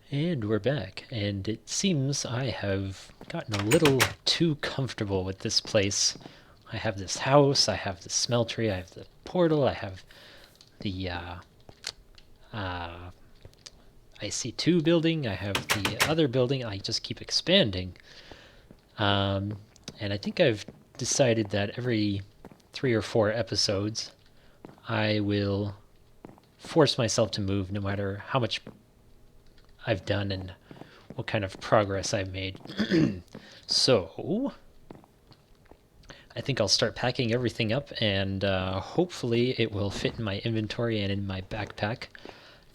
And we're back, and it seems I have gotten a little too comfortable with this place. I have this house, I have the smeltery, I have the portal, I have the uh, IC2 building, I have the other building. I just keep expanding. Um, and I think I've decided that every 3 or 4 episodes, I will force myself to move no matter how much I've done and what kind of progress I've made. So, I think I'll start packing everything up, and hopefully it will fit in my inventory and in my backpack.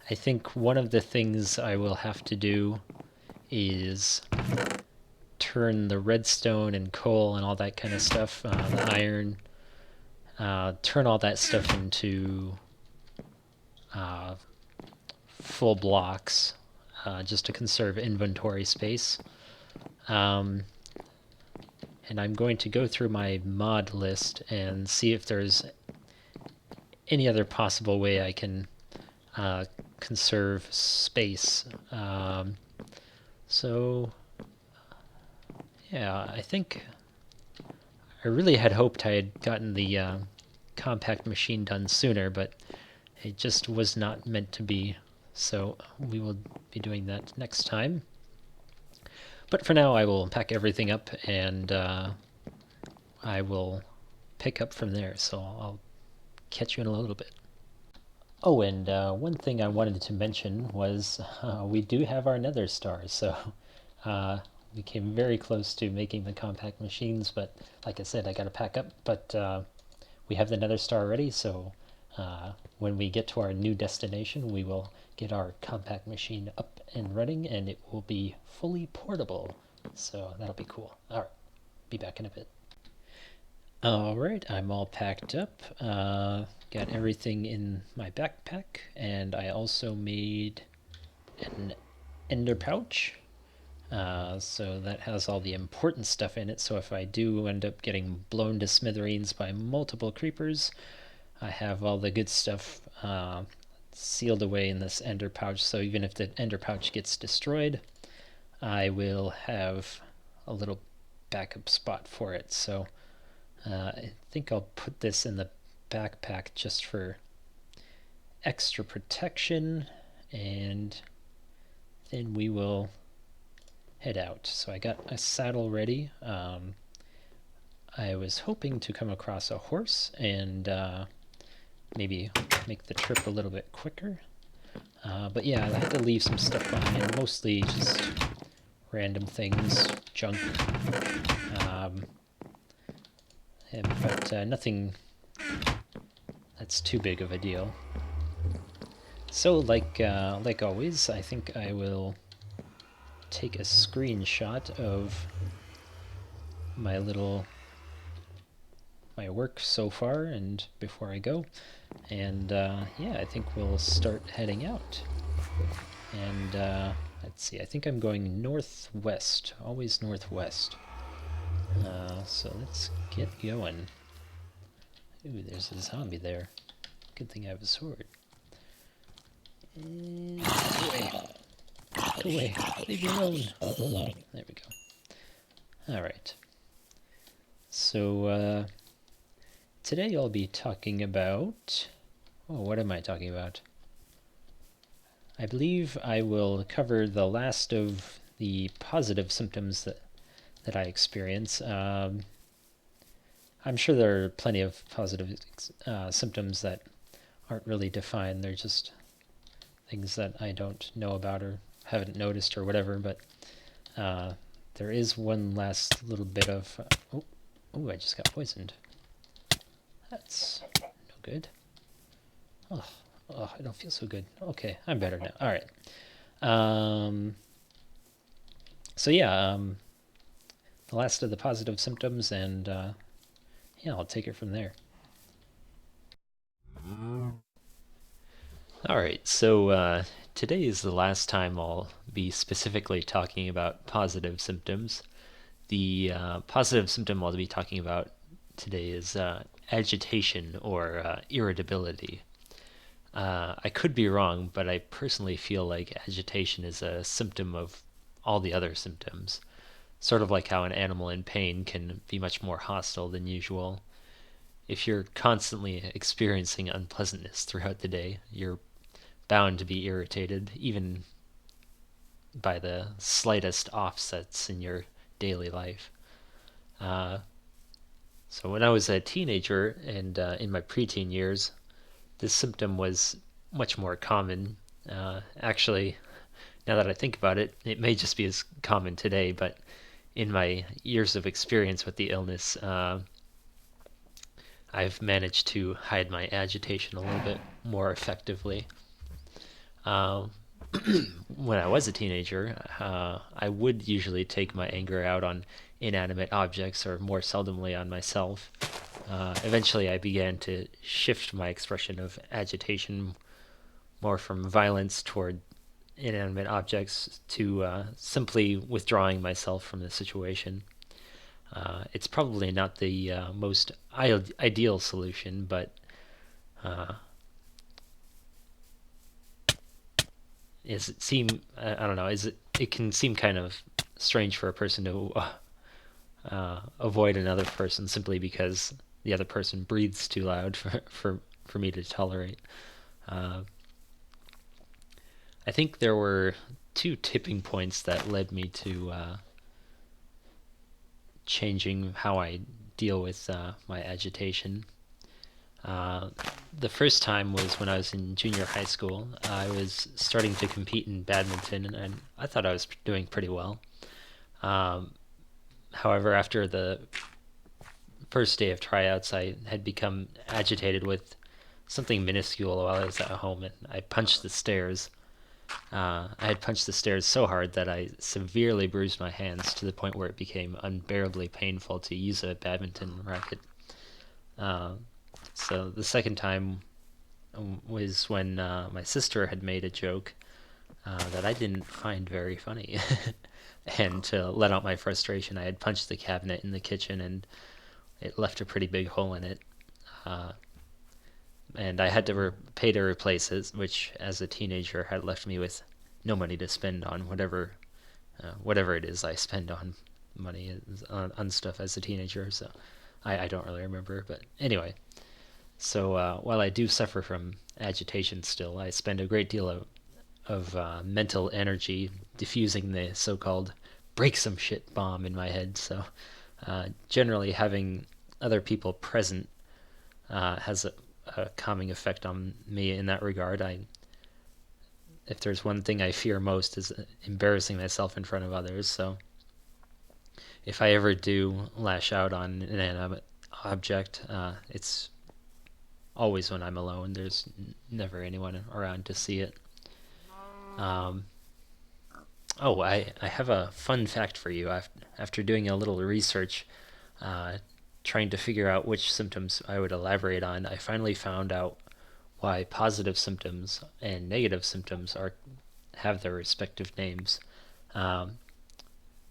I think one of the things I will have to do is turn the redstone and coal and all that kind of stuff, the iron, turn all that stuff into uh, full blocks, just to conserve inventory space. Um, and I'm going to go through my mod list and see if there's any other possible way I can conserve space. So, yeah, I think I really had hoped I had gotten the compact machine done sooner, but it just was not meant to be. So we will be doing that next time. But for now, I will pack everything up, and I will pick up from there. So I'll catch you in a little bit. Oh, and one thing I wanted to mention was we do have our nether star. So uh, we came very close to making the compact machines, but like I said, I got to pack up. But we have the nether star ready, so when we get to our new destination, we will get our compact machine up and running, and it will be fully portable. So that'll be cool. All right, be back in a bit. All right, I'm all packed up. Got everything in my backpack, and I also made an ender pouch. So that has all the important stuff in it. So if I do end up getting blown to smithereens by multiple creepers, I have all the good stuff sealed away in this ender pouch. So even if the ender pouch gets destroyed, I will have a little backup spot for it. So I think I'll put this in the backpack just for extra protection, and then we will head out. So I got a saddle ready. I was hoping to come across a horse and maybe make the trip a little bit quicker. But yeah, I had to leave some stuff behind, mostly just random things, junk. But nothing that's too big of a deal. So like always, I think I will take a screenshot of my work so far and before I go, and yeah, I think we'll start heading out. And let's see, I think I'm going northwest, always northwest. So let's get going. Ooh, there's a zombie there. Good thing I have a sword. And go away. Go away. Leave me alone. There we go. Alright. So, today I'll be talking about... Oh, what am I talking about? I believe I will cover the last of the positive symptoms that I experience. I'm sure there are plenty of positive symptoms that aren't really defined. They're just things that I don't know about or haven't noticed or whatever, but there is one last little bit of... oh, I just got poisoned. That's no good. Oh, I don't feel so good. Okay, I'm better now. All right. So yeah, the last of the positive symptoms, and yeah, I'll take it from there. All right, so today is the last time I'll be specifically talking about positive symptoms. The positive symptom I'll be talking about today is agitation or irritability. I could be wrong, but I personally feel like agitation is a symptom of all the other symptoms. Sort of like how an animal in pain can be much more hostile than usual. If you're constantly experiencing unpleasantness throughout the day, you're bound to be irritated, even by the slightest offsets in your daily life. Uh, so when I was a teenager and in my preteen years, this symptom was much more common. Actually, now that I think about it, it may just be as common today, but in my years of experience with the illness, I've managed to hide my agitation a little bit more effectively. Uh, when I was a teenager, I would usually take my anger out on inanimate objects or more seldomly on myself. Eventually, I began to shift my expression of agitation more from violence toward inanimate objects to simply withdrawing myself from the situation. It's probably not the most ideal solution, but uh, is it seem I don't know, is it can seem kind of strange for a person to avoid another person simply because the other person breathes too loud for me to tolerate. Uh, I think there were two tipping points that led me to changing how I deal with my agitation. Uh, the first time was when I was in junior high school. I was starting to compete in badminton, and I thought I was doing pretty well. Um, However, after the first day of tryouts, I had become agitated with something minuscule while I was at home, and I punched the stairs. I had punched the stairs so hard that I severely bruised my hands to the point where it became unbearably painful to use a badminton racket. Uh, so the second time was when my sister had made a joke that I didn't find very funny. And to let out my frustration, I had punched the cabinet in the kitchen and it left a pretty big hole in it. Uh, and I had to pay to replace it, which as a teenager had left me with no money to spend on whatever it is I spend on money on stuff as a teenager. So I don't really remember, but anyway. So while I do suffer from agitation still, I spend a great deal of mental energy diffusing the so-called break some shit bomb in my head. So generally having other people present has a calming effect on me in that regard. If there's one thing I fear most is embarrassing myself in front of others. So if I ever do lash out on an inanimate object, it's always when I'm alone. There's never anyone around to see it. Um, I have a fun fact for you. After doing a little research, uh, trying to figure out which symptoms I would elaborate on, I finally found out why positive symptoms and negative symptoms have their respective names. Um,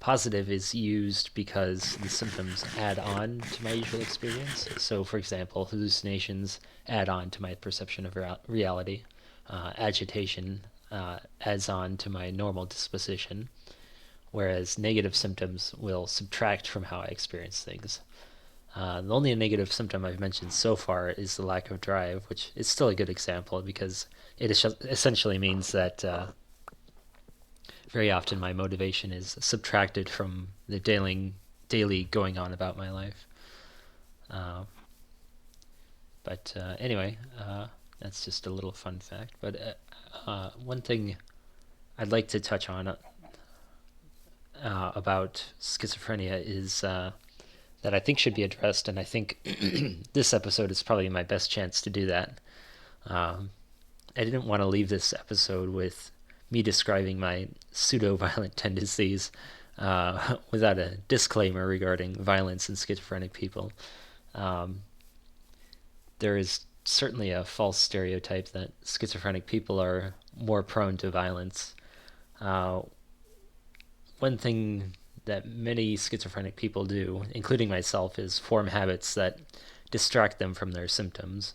Positive is used because the symptoms add on to my usual experience. So, for example, hallucinations add on to my perception of reality. Agitation adds on to my normal disposition, whereas negative symptoms will subtract from how I experience things. The only negative symptom I've mentioned so far is the lack of drive, which is still a good example because it essentially means that very often my motivation is subtracted from the daily going on about my life. Uh, but anyway, that's just a little fun fact. But one thing I'd like to touch on about schizophrenia is that I think should be addressed, and I think this episode is probably my best chance to do that. Um, I didn't want to leave this episode with me describing my pseudo-violent tendencies without a disclaimer regarding violence in schizophrenic people. Um, there is certainly a false stereotype that schizophrenic people are more prone to violence. Uh, One thing that many schizophrenic people do, including myself, is form habits that distract them from their symptoms.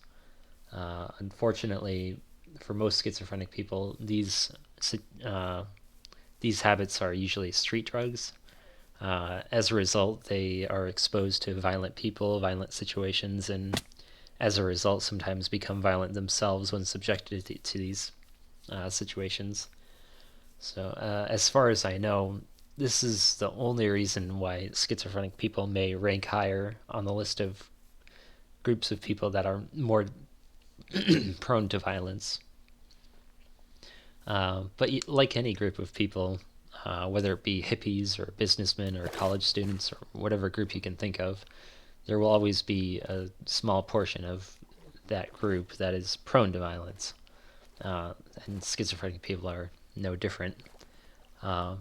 Unfortunately, for most schizophrenic people, these habits are usually street drugs. As a result, they are exposed to violent people, violent situations, and as a result, sometimes become violent themselves when subjected to these situations. So, as far as I know, this is the only reason why schizophrenic people may rank higher on the list of groups of people that are more prone to violence. But like any group of people, whether it be hippies or businessmen or college students or whatever group you can think of, there will always be a small portion of that group that is prone to violence. And schizophrenic people are no different. But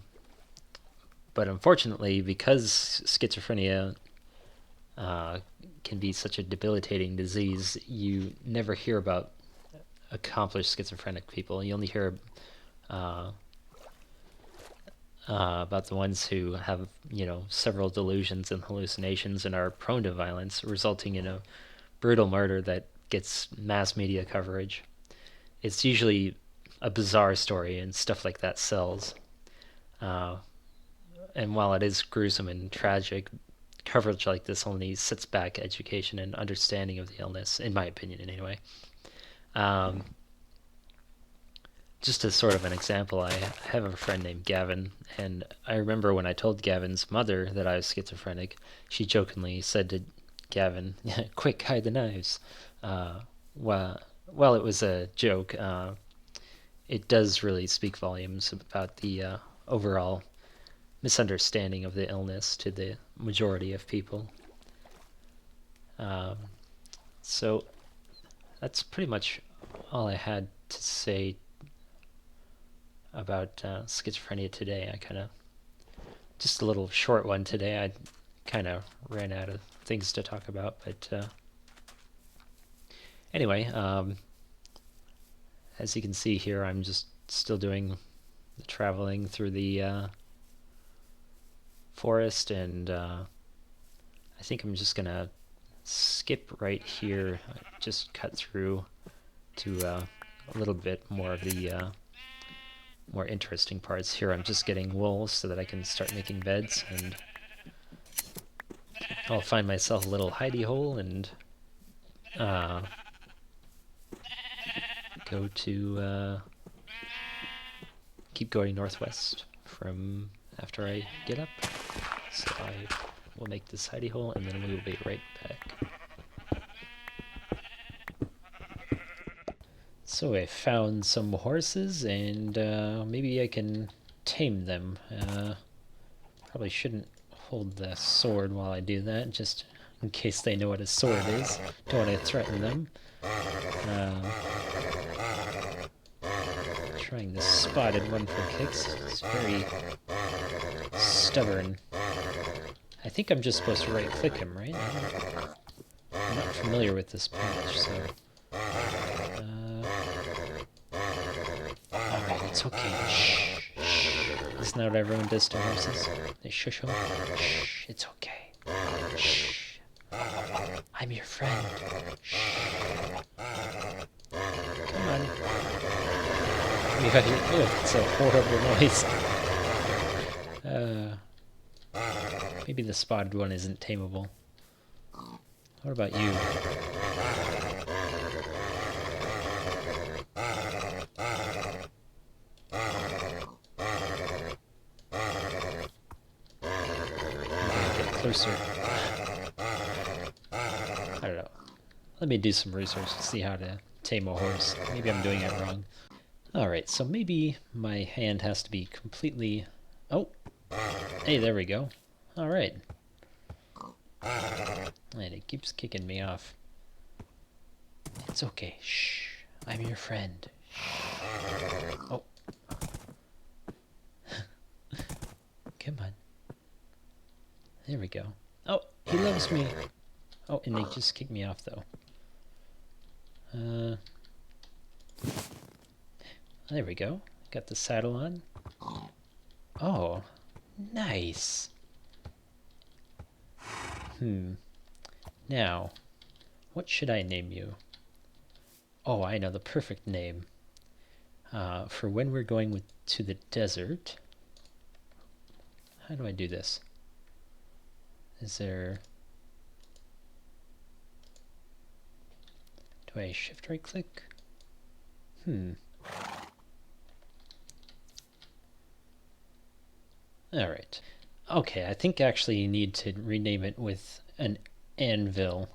unfortunately, because schizophrenia can be such a debilitating disease, you never hear about accomplished schizophrenic people. You only hear about the ones who have, several delusions and hallucinations and are prone to violence, resulting in a brutal murder that gets mass media coverage. It's usually a bizarre story, and stuff like that sells. And while it is gruesome and tragic, coverage like this only sets back education and understanding of the illness, in my opinion, anyway. Just as sort of an example, I have a friend named Gavin, and I remember when I told Gavin's mother that I was schizophrenic, she jokingly said to Gavin, "Quick, hide the knives." Well, it was a joke. It does really speak volumes about the overall misunderstanding of the illness to the majority of people. So that's pretty much all I had to say about schizophrenia today. I kind of, just a little short one today. I kind of ran out of things to talk about, but anyway, as you can see here, I'm just still doing the traveling through the forest, and I think I'm just gonna skip right here, just cut through to a little bit more of the more interesting parts. Here I'm just getting wool so that I can start making beds, and I'll find myself a little hidey hole and go to keep going northwest from after I get up. So I will make this hidey hole, and then we will be right back. So I found some horses, and maybe I can tame them. Probably shouldn't hold the sword while I do that, just in case they know what a sword is. Don't want to threaten them. Trying the spotted one for kicks. It's very stubborn. I think I'm just supposed to right-click him, right? I'm not familiar with this patch, so... Alright, it's okay. Shh, shh. Isn't that what everyone does to horses? They shush them. Shh, it's okay. Shh. I'm your friend. Shh. Come on. It's a horrible noise. Maybe the spotted one isn't tameable. What about you? Get closer. I don't know. Let me do some research to see how to tame a horse. Maybe I'm doing it wrong. Alright, so maybe my hand has to be completely... Oh! Hey, there we go. Alright. And it keeps kicking me off. It's okay. Shh. I'm your friend. Oh. Come on. There we go. Oh, he loves me. Oh, and they just kicked me off, though. There we go. Got the saddle on. Oh, nice. Now, what should I name you? Oh, I know the perfect name. for when we're going to the desert. How do I do this? Is there... Do I shift right click? Alright. Okay, I think actually you need to rename it with an anvil.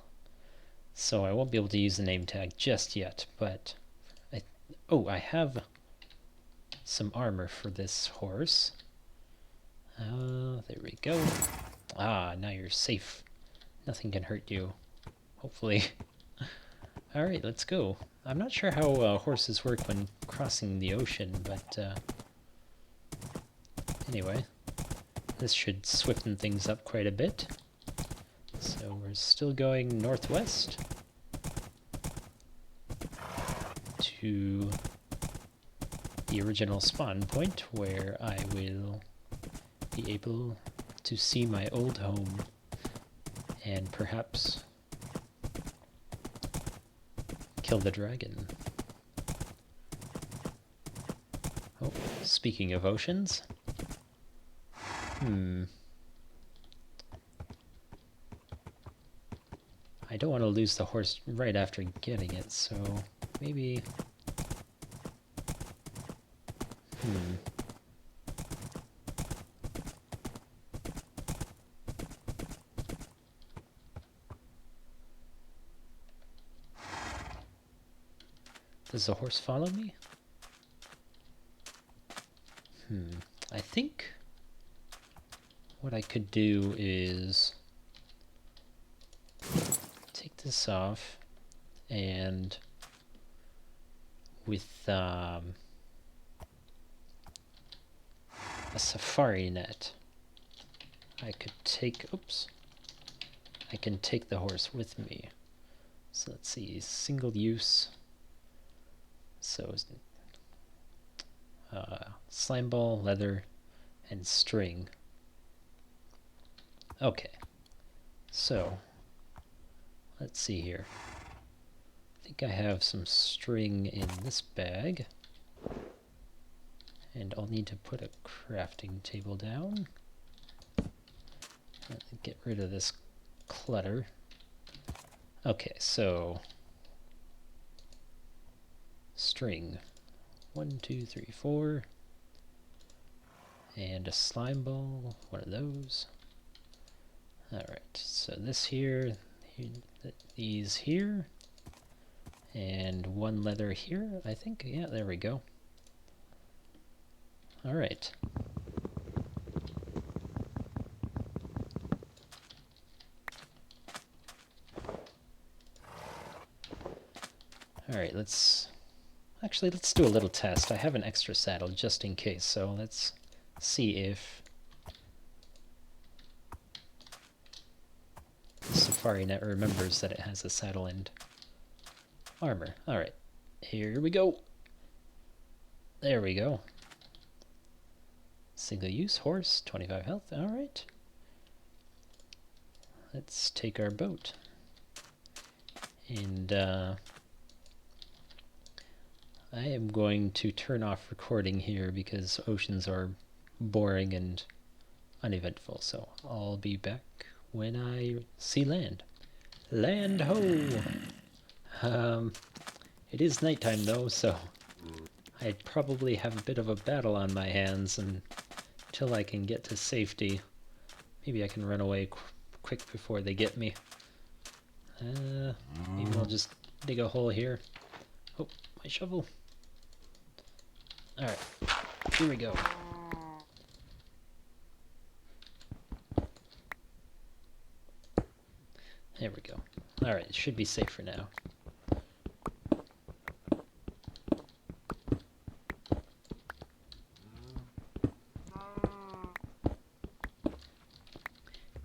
So I won't be able to use the name tag just yet, but... I have some armor for this horse. There we go. Ah, now you're safe. Nothing can hurt you. Hopefully. Alright, let's go. I'm not sure how horses work when crossing the ocean, but anyway. This should swift'n things up quite a bit. So we're still going northwest to the original spawn point where I will be able to see my old home and perhaps kill the dragon. Oh, speaking of oceans. I don't want to lose the horse right after getting it, so maybe... Does the horse follow me? I think what I could do is take this off and with a safari net I could take, I can take the horse with me. So let's see, single use. So slime ball, leather, and string. Okay, so let's see here. I think I have some string in this bag, and I'll need to put a crafting table down. Get rid of this clutter. Okay, so string 1, 2, 3, 4, and a slime ball, one of those. Alright, so this here, these here, and one leather here, I think. Yeah, there we go. Alright. Alright, let's do a little test. I have an extra saddle just in case, so let's see if the Safari Net remembers that it has a saddle and armor. Alright, here we go. There we go. Single use horse, 25 health. Alright. Let's take our boat. And I am going to turn off recording here because oceans are boring and uneventful. So I'll be back when I see land. Land ho! It is nighttime though, so I'd probably have a bit of a battle on my hands until I can get to safety. Maybe I can run away quick before they get me. Maybe I'll just dig a hole here. Oh, my shovel. Alright, here we go. There we go. Alright, it should be safe for now.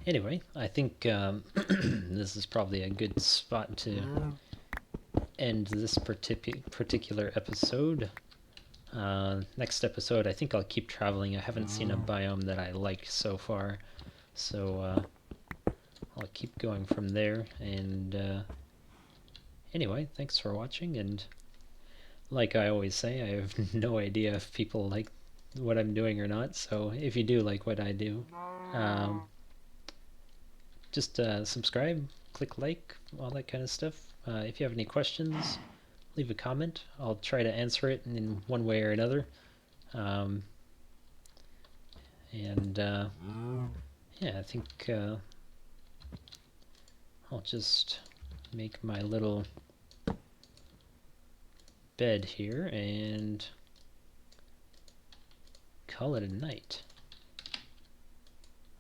Anyway, I think this is probably a good spot to end this particular episode. Next episode, I think I'll keep traveling. I haven't seen a biome that I like so far, so I'll keep going from there. And anyway, thanks for watching, and like I always say, I have no idea if people like what I'm doing or not. So if you do like what I do, just subscribe, click like, all that kind of stuff. If you have any questions, leave a comment. I'll try to answer it in one way or another. Um, and yeah, I think I'll just make my little bed here and call it a night.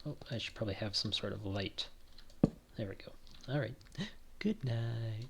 Oh, I should probably have some sort of light. There we go. All right. Good night.